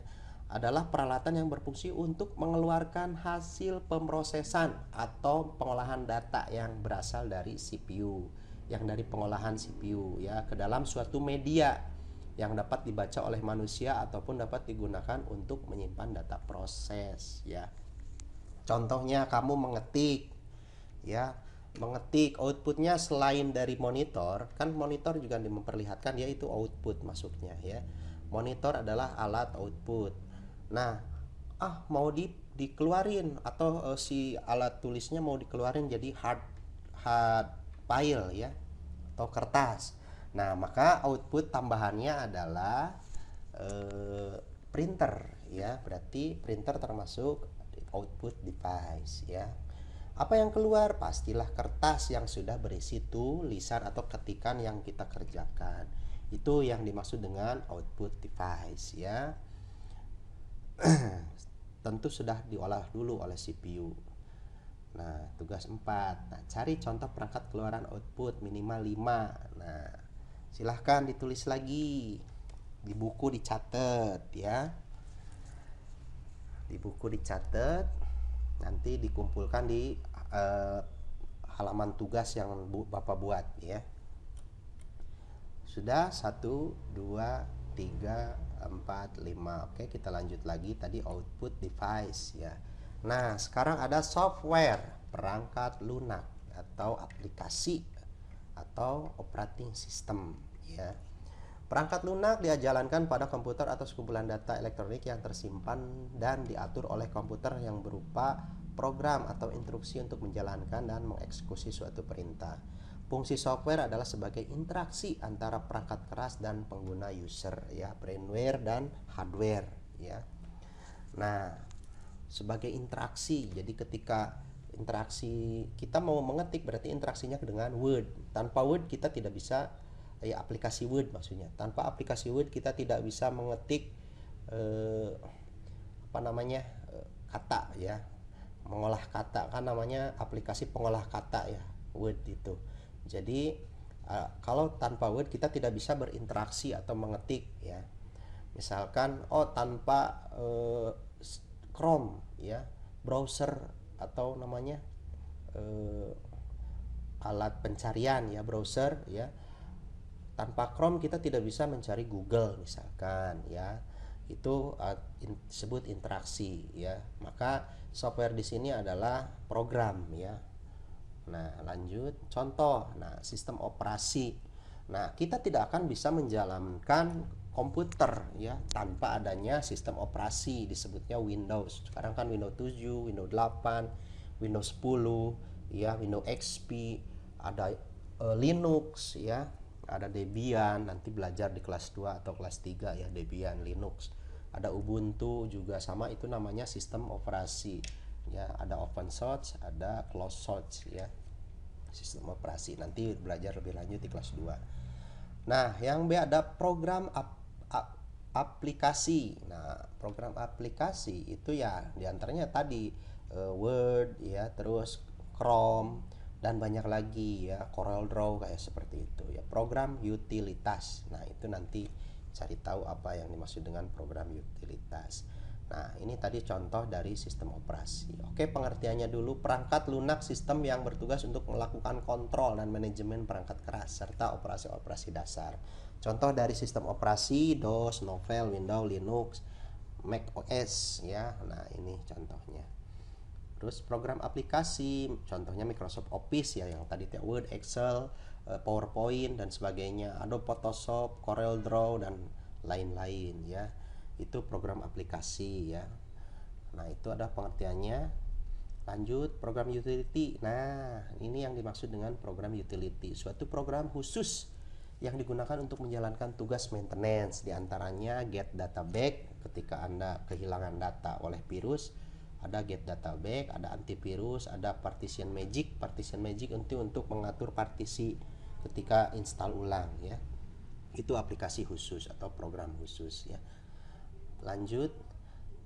adalah peralatan yang berfungsi untuk mengeluarkan hasil pemrosesan atau pengolahan data yang berasal dari CPU, yang dari pengolahan CPU ya, ke dalam suatu media yang dapat dibaca oleh manusia ataupun dapat digunakan untuk menyimpan data proses ya. Contohnya kamu mengetik ya, outputnya selain dari monitor, kan monitor juga memperlihatkan ya, itu output masuknya ya. Monitor adalah alat output. Nah, mau dikeluarin atau si alat tulisnya mau dikeluarin jadi hard file ya, atau kertas. Nah, maka output tambahannya adalah printer ya. Berarti printer termasuk output device ya. Apa yang keluar? Pastilah kertas yang sudah berisi tulisan atau ketikan yang kita kerjakan. Itu yang dimaksud dengan output device ya. Tentu sudah diolah dulu oleh CPU. Nah, tugas 4. Nah, cari contoh perangkat keluaran output minimal 5. Nah, silahkan ditulis lagi. Di buku dicatat ya. Di buku dicatat, nanti dikumpulkan di halaman tugas yang Bapak buat ya. Sudah 1, 2, 3, 4, 5. Oke, kita lanjut lagi. Tadi output device ya. Nah, sekarang ada software, perangkat lunak atau aplikasi atau operating system ya. Perangkat lunak dia jalankan pada komputer atau sekumpulan data elektronik yang tersimpan dan diatur oleh komputer yang berupa program atau instruksi untuk menjalankan dan mengeksekusi suatu perintah. Fungsi software adalah sebagai interaksi antara perangkat keras dan pengguna user ya, brainware dan hardware ya. Nah, sebagai interaksi, jadi ketika interaksi kita mau mengetik berarti interaksinya dengan Word. Tanpa Word kita tidak bisa ya, aplikasi Word maksudnya. Tanpa aplikasi Word kita tidak bisa mengetik kata ya, mengolah kata, kan namanya aplikasi pengolah kata ya, Word itu. Jadi kalau tanpa Word kita tidak bisa berinteraksi atau mengetik ya. Misalkan tanpa Chrome ya, browser atau namanya alat pencarian ya, browser ya. Tanpa Chrome kita tidak bisa mencari Google misalkan ya. Itu disebut interaksi ya. Maka software di sini adalah program ya. Nah, lanjut contoh. Nah, sistem operasi. Nah, kita tidak akan bisa menjalankan komputer ya tanpa adanya sistem operasi, disebutnya Windows. Sekarang kan Windows 7, Windows 8, Windows 10 ya, Windows XP, ada Linux ya, ada Debian, nanti belajar di kelas 2 atau kelas 3 ya, Debian, Linux. Ada Ubuntu juga sama, itu namanya sistem operasi. Ya, ada open source, ada closed source ya, sistem operasi. Nanti belajar lebih lanjut di kelas 2. Nah, yang B ada program aplikasi. Nah, program aplikasi itu ya diantaranya tadi Word ya, terus Chrome dan banyak lagi ya, Corel Draw kayak seperti itu ya. Program utilitas. Nah, itu nanti cari tahu apa yang dimaksud dengan program utilitas. Nah, ini tadi contoh dari sistem operasi. Oke, pengertiannya dulu. Perangkat lunak sistem yang bertugas untuk melakukan kontrol dan manajemen perangkat keras serta operasi-operasi dasar. Contoh dari sistem operasi DOS, Novel, Windows, Linux, Mac OS ya. Nah, ini contohnya. Terus program aplikasi, contohnya Microsoft Office ya, yang tadi Word, Excel, PowerPoint dan sebagainya, Adobe Photoshop, Corel Draw dan lain-lain ya. Itu program aplikasi ya. Nah, itu ada pengertiannya. Lanjut, program utility. Nah, ini yang dimaksud dengan program utility, suatu program khusus yang digunakan untuk menjalankan tugas maintenance, diantaranya get data back ketika Anda kehilangan data oleh virus, ada get data back, ada antivirus, ada partition magic. Partition magic untuk mengatur partisi ketika install ulang ya. Itu aplikasi khusus atau program khusus ya. Lanjut.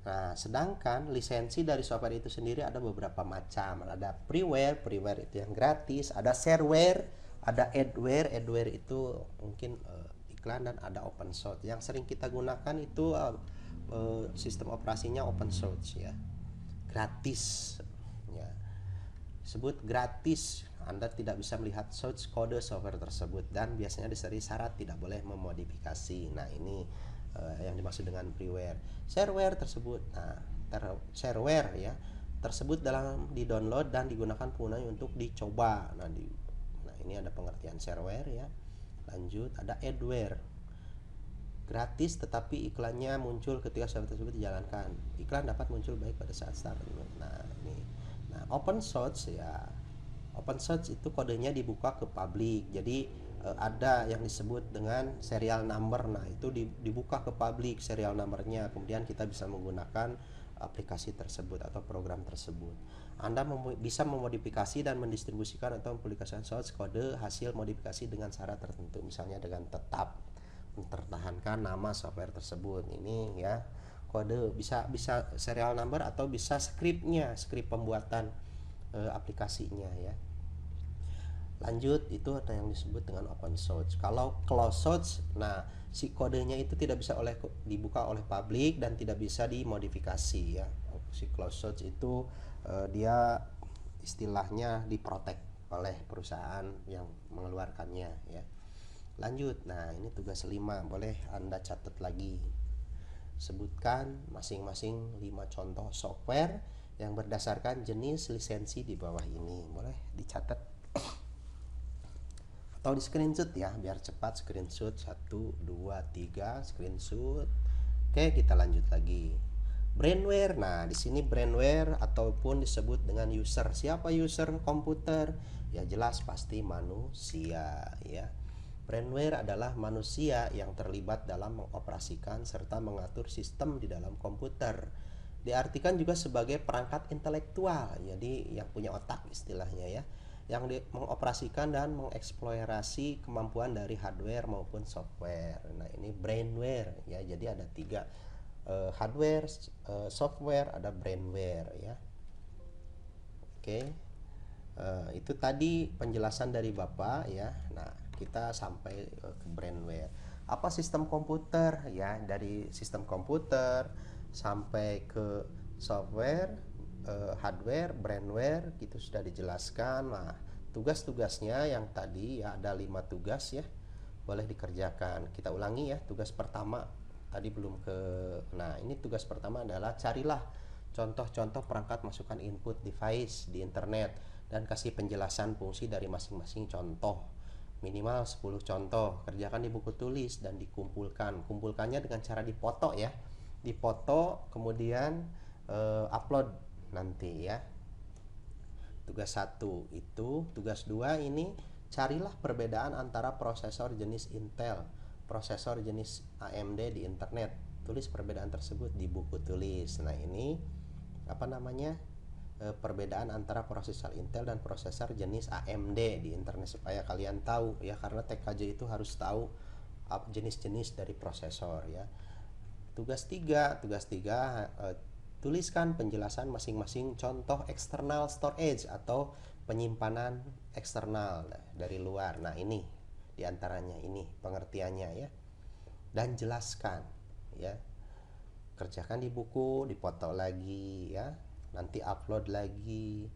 Nah, sedangkan lisensi dari software itu sendiri ada beberapa macam. Ada freeware, freeware itu yang gratis, ada shareware, ada adware, adware itu mungkin iklan, dan ada open source. Yang sering kita gunakan itu sistem operasinya open source ya. Gratis ya. Sebut gratis. Anda tidak bisa melihat source kode software tersebut dan biasanya diseri syarat tidak boleh memodifikasi. Nah, ini yang dimaksud dengan freeware. Shareware tersebut, shareware ya, tersebut dalam di-download dan digunakan pengguna untuk dicoba. Nah, ini ada pengertian shareware ya. Lanjut, ada adware. Gratis tetapi iklannya muncul ketika software tersebut dijalankan. Iklan dapat muncul baik pada saat start. Nah, ini. Nah, open source ya. Open source itu kodenya dibuka ke publik. Jadi ada yang disebut dengan serial number. Nah, itu dibuka ke publik serial numbernya. Kemudian kita bisa menggunakan aplikasi tersebut atau program tersebut. Anda bisa memodifikasi dan mendistribusikan atau mempublikasikan source kode hasil modifikasi dengan syarat tertentu, misalnya dengan tetap mempertahankan nama software tersebut. Ini ya, kode bisa serial number atau bisa skrip pembuatan aplikasinya ya. Lanjut, itu ada yang disebut dengan open source. Kalau closed source, nah si kodenya itu tidak bisa dibuka oleh publik dan tidak bisa dimodifikasi ya. Si closed source itu dia istilahnya diprotek oleh perusahaan yang mengeluarkannya ya. Lanjut, nah ini tugas 5, boleh Anda catat lagi. Sebutkan masing-masing 5 contoh software yang berdasarkan jenis lisensi di bawah ini. Boleh dicatat atau di screenshot ya, biar cepat. Screenshot 1, 2, 3, screenshot. Oke, kita lanjut lagi. Brainware. Nah, di sini brainware ataupun disebut dengan user. Siapa user komputer? Ya jelas pasti manusia ya. Brainware adalah manusia yang terlibat dalam mengoperasikan serta mengatur sistem di dalam komputer. Diartikan juga sebagai perangkat intelektual, jadi yang punya otak istilahnya ya, yang mengoperasikan dan mengeksplorasi kemampuan dari hardware maupun software. Nah, ini brainware ya. Jadi ada 3, hardware, software, ada brainware ya. Oke. Itu tadi penjelasan dari Bapak ya. Nah, kita sampai ke brainware. Apa sistem komputer ya? Dari sistem komputer sampai ke software, hardware, brainware, gitu sudah dijelaskan. Nah, tugas-tugasnya yang tadi ya, ada 5 tugas ya, boleh dikerjakan. Kita ulangi ya. Tugas pertama tadi belum ke. Nah, ini tugas pertama adalah carilah contoh-contoh perangkat masukan input device di internet dan kasih penjelasan fungsi dari masing-masing contoh, minimal 10 contoh. Kerjakan di buku tulis dan kumpulkannya dengan cara dipoto ya, dipoto kemudian upload nanti ya. Tugas 1 itu. Tugas 2 ini carilah perbedaan antara prosesor jenis Intel, prosesor jenis AMD di internet. Tulis perbedaan tersebut di buku tulis. Nah, ini apa namanya, perbedaan antara prosesor Intel dan prosesor jenis AMD di internet, supaya kalian tahu ya, karena TKJ itu harus tahu jenis-jenis dari prosesor ya. Tugas 3 tuliskan penjelasan masing-masing contoh external storage atau penyimpanan eksternal dari luar. Nah, ini diantaranya, ini pengertiannya ya, dan jelaskan ya. Kerjakan di buku, dipoto lagi ya, nanti upload lagi.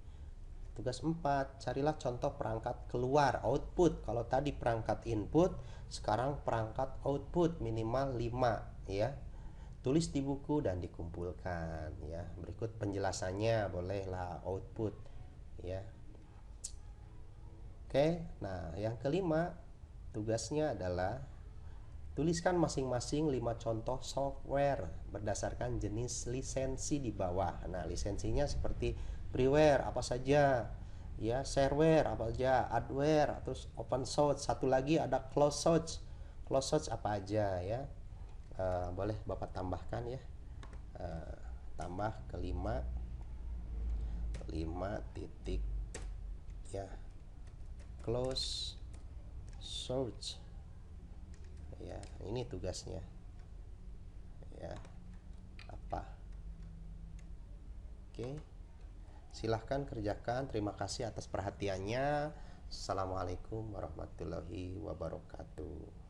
Tugas 4, carilah contoh perangkat keluar output. Kalau tadi perangkat input, sekarang perangkat output minimal 5 ya. Tulis di buku dan dikumpulkan ya. Berikut penjelasannya, bolehlah output ya. Oke, nah yang kelima tugasnya adalah tuliskan masing-masing 5 contoh software berdasarkan jenis lisensi di bawah. Nah, lisensinya seperti freeware apa saja ya, shareware apa saja, hardware, terus open source. Satu lagi ada closed source. Closed source apa aja ya. Boleh Bapak tambahkan ya, tambah ke 5 titik ya, close source ya. Ini tugasnya ya, apa. Oke, silahkan kerjakan. Terima kasih atas perhatiannya. Assalamualaikum warahmatullahi wabarakatuh.